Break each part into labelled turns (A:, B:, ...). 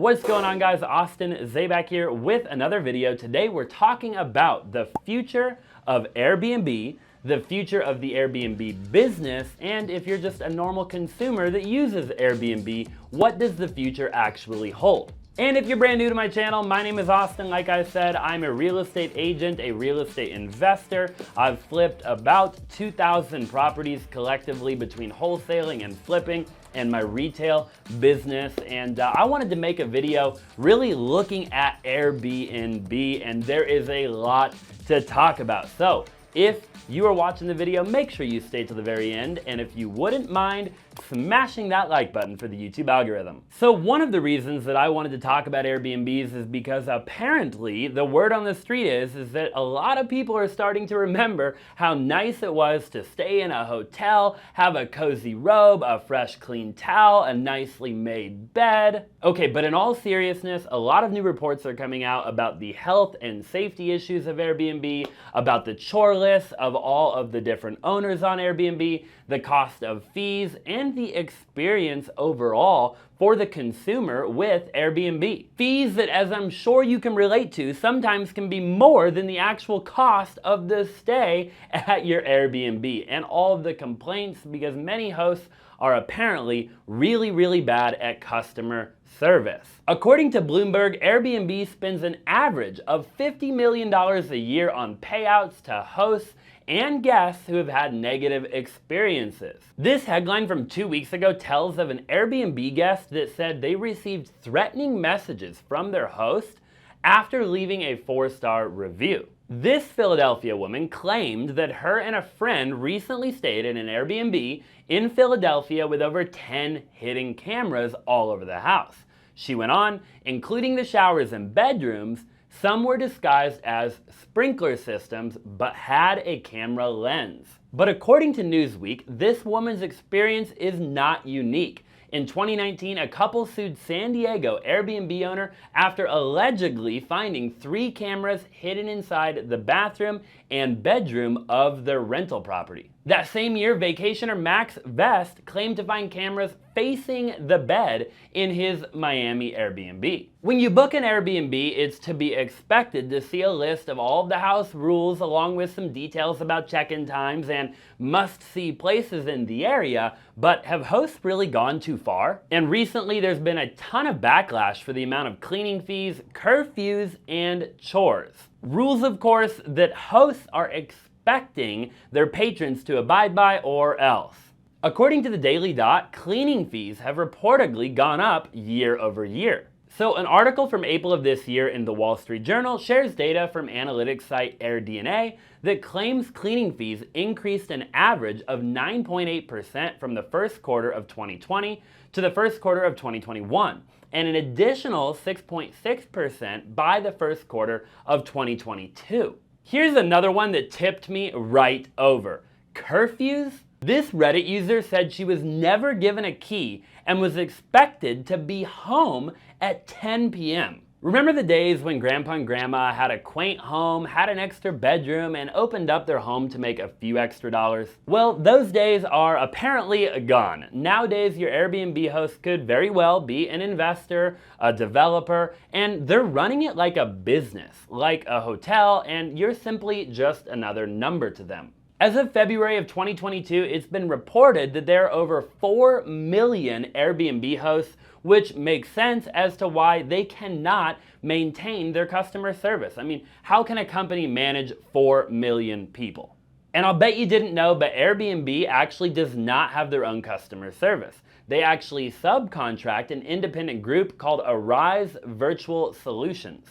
A: What's going on, guys? Austin Zaback here with another video. Today we're talking about the future of Airbnb, the future of the Airbnb business, and if you're just a normal consumer that uses Airbnb, what does the future actually hold? And if you're brand new to my channel, my name is Austin. Like I said, I'm a real estate agent, a real estate investor. I've flipped about 2,000 properties collectively between wholesaling and flipping and my retail business. And I wanted to make a video really looking at Airbnb, and there is a lot to talk about. So if you are watching the video, make sure you stay to the very end, and if you wouldn't mind smashing that like button for the YouTube algorithm. So one of the reasons that I wanted to talk about Airbnbs is because apparently the word on the street is that a lot of people are starting to remember how nice it was to stay in a hotel, have a cozy robe, a fresh clean towel, a nicely made bed. Okay, but in all seriousness, a lot of new reports are coming out about the health and safety issues of Airbnb, about the chore list of all of the different owners on Airbnb, the cost of fees, and the experience overall for the consumer with Airbnb. Fees that, as I'm sure you can relate to, sometimes can be more than the actual cost of the stay at your Airbnb, and all of the complaints because many hosts are apparently really bad at customer service. According to Bloomberg, Airbnb spends an average of $50 million a year on payouts to hosts and guests who have had negative experiences. This headline from 2 weeks ago tells of an Airbnb guest that said they received threatening messages from their host after leaving a 4-star review. This Philadelphia woman claimed that her and a friend recently stayed in an Airbnb in Philadelphia with over 10 hidden cameras all over the house. She went on, including the showers and bedrooms. Some were disguised as sprinkler systems but had a camera lens. But according to Newsweek, this woman's experience is not unique. In 2019, a couple sued San Diego Airbnb owner after allegedly finding 3 cameras hidden inside the bathroom and bedroom of their rental property. That same year, vacationer Max Vest claimed to find cameras facing the bed in his Miami Airbnb. When you book an Airbnb, it's to be expected to see a list of all of the house rules along with some details about check-in times and must-see places in the area, but have hosts really gone too far? And recently there's been a ton of backlash for the amount of cleaning fees, curfews, and chores. Rules, of course, that hosts are expecting their patrons to abide by or else. According to the Daily Dot, cleaning fees have reportedly gone up year over year. So an article from April of this year in the Wall Street Journal shares data from analytics site AirDNA that claims cleaning fees increased an average of 9.8% from the first quarter of 2020 to the first quarter of 2021, and an additional 6.6% by the first quarter of 2022. Here's another one that tipped me right over. Curfews? This Reddit user said she was never given a key and was expected to be home at 10 p.m. Remember the days when Grandpa and Grandma had a quaint home, had an extra bedroom, and opened up their home to make a few extra dollars? Well, those days are apparently gone. Nowadays, your Airbnb host could very well be an investor, a developer, and they're running it like a business, like a hotel, and you're simply just another number to them. As of February of 2022, it's been reported that there are over 4 million Airbnb hosts, which makes sense as to why they cannot maintain their customer service. I mean, how can a company manage 4 million people? And I'll bet you didn't know, but Airbnb actually does not have their own customer service. They actually subcontract an independent group called Arise Virtual Solutions.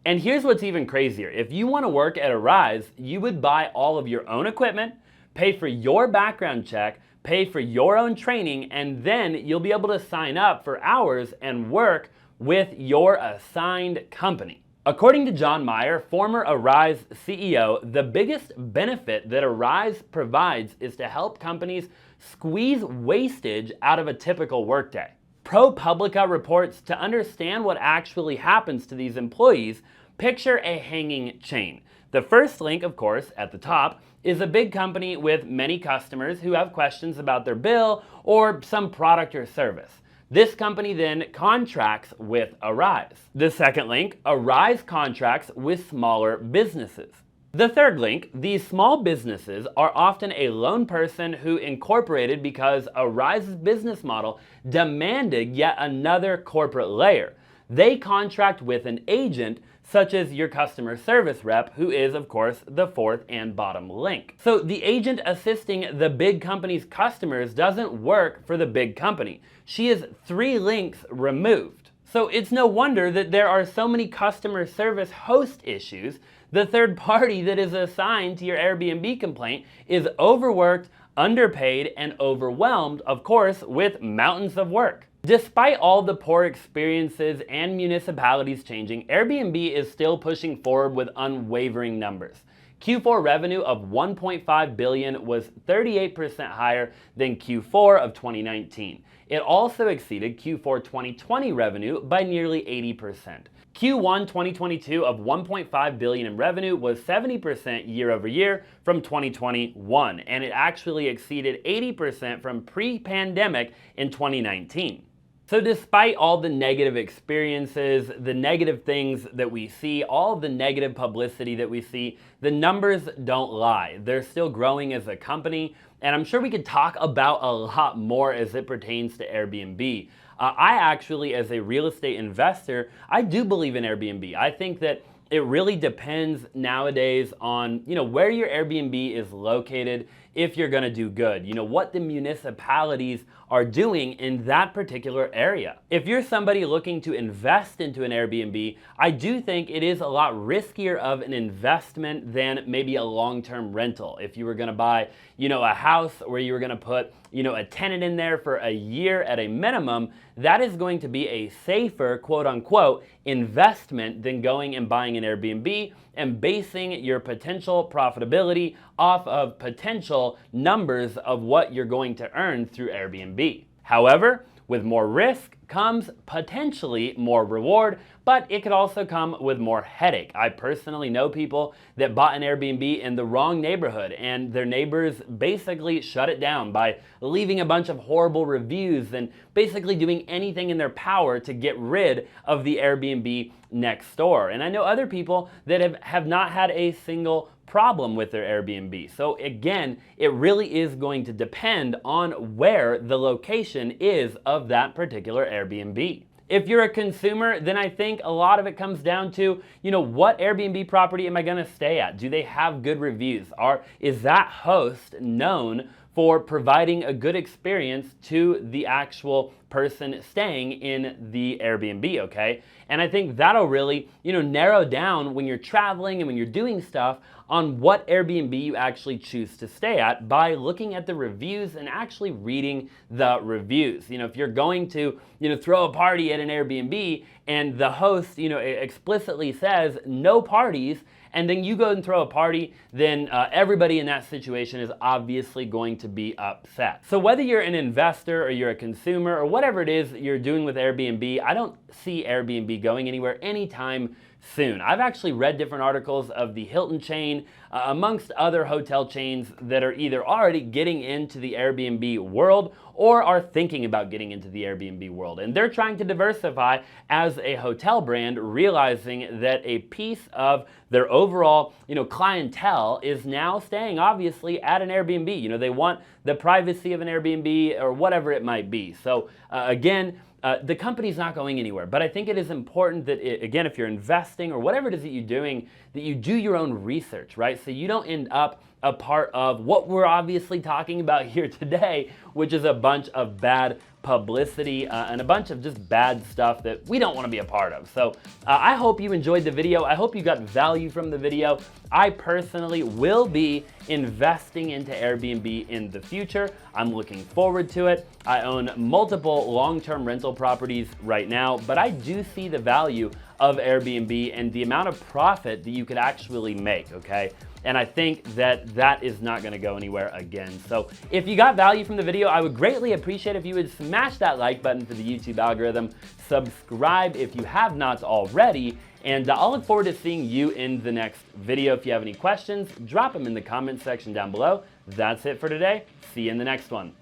A: And here's what's even crazier. If you want to work at Arise, you would buy all of your own equipment, pay for your background check, pay for your own training, and then you'll be able to sign up for hours and work with your assigned company. According to John Meyer, former Arise CEO, the biggest benefit that Arise provides is to help companies squeeze wastage out of a typical workday. ProPublica reports to understand what actually happens to these employees, picture a hanging chain. The first link, of course, at the top, is a big company with many customers who have questions about their bill or some product or service. This company then contracts with Arise. The second link, Arise contracts with smaller businesses. The third link, these small businesses are often a lone person who incorporated because Arise's business model demanded yet another corporate layer. They contract with an agent, such as your customer service rep, who is, of course, the fourth and bottom link. So the agent assisting the big company's customers doesn't work for the big company. She is 3 links removed. So it's no wonder that there are so many customer service host issues. The third party that is assigned to your Airbnb complaint is overworked, underpaid, and overwhelmed, of course, with mountains of work. Despite all the poor experiences and municipalities changing, Airbnb is still pushing forward with unwavering numbers. Q4 revenue of $1.5 billion was 38% higher than Q4 of 2019. It also exceeded Q4 2020 revenue by nearly 80%. Q1 2022 of $1.5 billion in revenue was 70% year over year from 2021, and it actually exceeded 80% from pre-pandemic in 2019. So despite all the negative experiences, the negative things that we see, all the negative publicity that we see, the numbers don't lie. They're still growing as a company, and I'm sure we could talk about a lot more as it pertains to Airbnb. I actually, as a real estate investor, I do believe in Airbnb. I think that it really depends nowadays on, where your Airbnb is located if you're gonna do good. What the municipalities are doing in that particular area. If you're somebody looking to invest into an Airbnb, I do think it is a lot riskier of an investment than maybe a long-term rental. If you were gonna buy, a house where you were gonna put, a tenant in there for a year at a minimum, that is going to be a safer, quote unquote, investment than going and buying an Airbnb and basing your potential profitability off of potential numbers of what you're going to earn through Airbnb. However, with more risk comes potentially more reward, but it could also come with more headache. I personally know people that bought an Airbnb in the wrong neighborhood and their neighbors basically shut it down by leaving a bunch of horrible reviews and basically doing anything in their power to get rid of the Airbnb next door. And I know other people that have not had a single problem with their Airbnb. So again, it really is going to depend on where the location is of that particular Airbnb. If you're a consumer, then I think a lot of it comes down to, what Airbnb property am I gonna stay at? Do they have good reviews? Is that host known for providing a good experience to the actual person staying in the Airbnb, okay? And I think that'll really, narrow down when you're traveling and when you're doing stuff on what Airbnb you actually choose to stay at by looking at the reviews and actually reading the reviews. If you're going to, throw a party at an Airbnb and the host, explicitly says no parties, and then you go and throw a party, then everybody in that situation is obviously going to be upset. So whether you're an investor or you're a consumer or whatever it is that you're doing with Airbnb, I don't see Airbnb going anywhere anytime soon. I've actually read different articles of the Hilton chain, amongst other hotel chains that are either already getting into the Airbnb world or are thinking about getting into the Airbnb world. And they're trying to diversify as a hotel brand, realizing that a piece of their overall, clientele is now staying obviously at an Airbnb. They want the privacy of an Airbnb or whatever it might be. So again, the company's not going anywhere, but I think it is important that, again, if you're investing or whatever it is that you're doing, that you do your own research, right? So you don't end up a part of what we're obviously talking about here today, which is a bunch of bad publicity and a bunch of just bad stuff that we don't want to be a part of. So I hope you enjoyed the video. I hope you got value from the video. I personally will be investing into Airbnb in the future. I'm looking forward to it. I own multiple long-term rental properties right now, but I do see the value of Airbnb and the amount of profit that you could actually make, okay? And I think that that is not gonna go anywhere again. So if you got value from the video, I would greatly appreciate if you would smash that like button for the YouTube algorithm, subscribe if you have not already, and I'll look forward to seeing you in the next video. If you have any questions, drop them in the comment section down below. That's it for today. See you in the next one.